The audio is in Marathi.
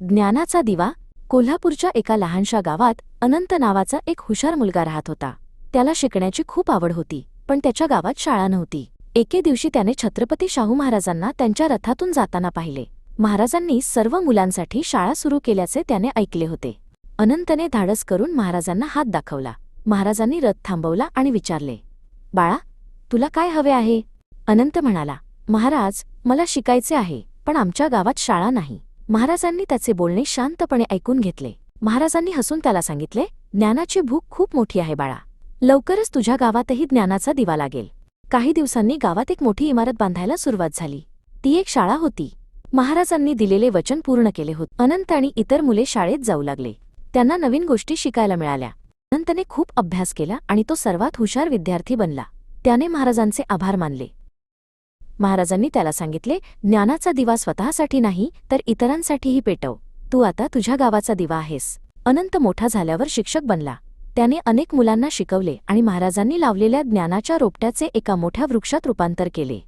ज्ञानाचा दिवा. कोल्हापूरच्या एका लहानशा गावात अनंत नावाचा एक हुशार मुलगा राहत होता. त्याला शिकण्याची खूप आवड होती, पण त्याच्या गावात शाळा नव्हती. एके दिवशी त्याने छत्रपती शाहू महाराजांना त्यांच्या रथातून जाताना पाहिले. महाराजांनी सर्व मुलांसाठी शाळा सुरू केल्याचे त्याने ऐकले होते. अनंतने धाडस करून महाराजांना हात दाखवला. महाराजांनी रथ थांबवला आणि विचारले, बाळा, तुला काय हवे आहे? अनंत म्हणाला, महाराज, मला शिकायचे आहे, पण आमच्या गावात शाळा नाही. महाराजांनी त्याचे बोलणे शांतपणे ऐकून घेतले. महाराजांनी हसून त्याला सांगितले, ज्ञानाची भूक खूप मोठी आहे बाळा. लवकरच तुझ्या गावातही ज्ञानाचा दिवा लागेल. काही दिवसांनी गावात एक मोठी इमारत बांधायला सुरुवात झाली. ती एक शाळा होती. महाराजांनी दिलेले वचन पूर्ण केले होते. अनंत आणि इतर मुले शाळेत जाऊ लागले. त्यांना नवीन गोष्टी शिकायला मिळाल्या. अनंतने खूप अभ्यास केला आणि तो सर्वात हुशार विद्यार्थी बनला. त्याने महाराजांचे आभार मानले. महाराजांनी त्याला सांगितले, ज्ञानाचा दिवा स्वतःसाठी नाही तर इतरांसाठीही पेटव. तू आता तुझ्या गावाचा दिवा आहेस. अनंत मोठा झाल्यावर शिक्षक बनला. त्याने अनेक मुलांना शिकवले आणि महाराजांनी लावलेल्या ज्ञानाच्या रोपट्याचे एका मोठ्या वृक्षात रूपांतर केले.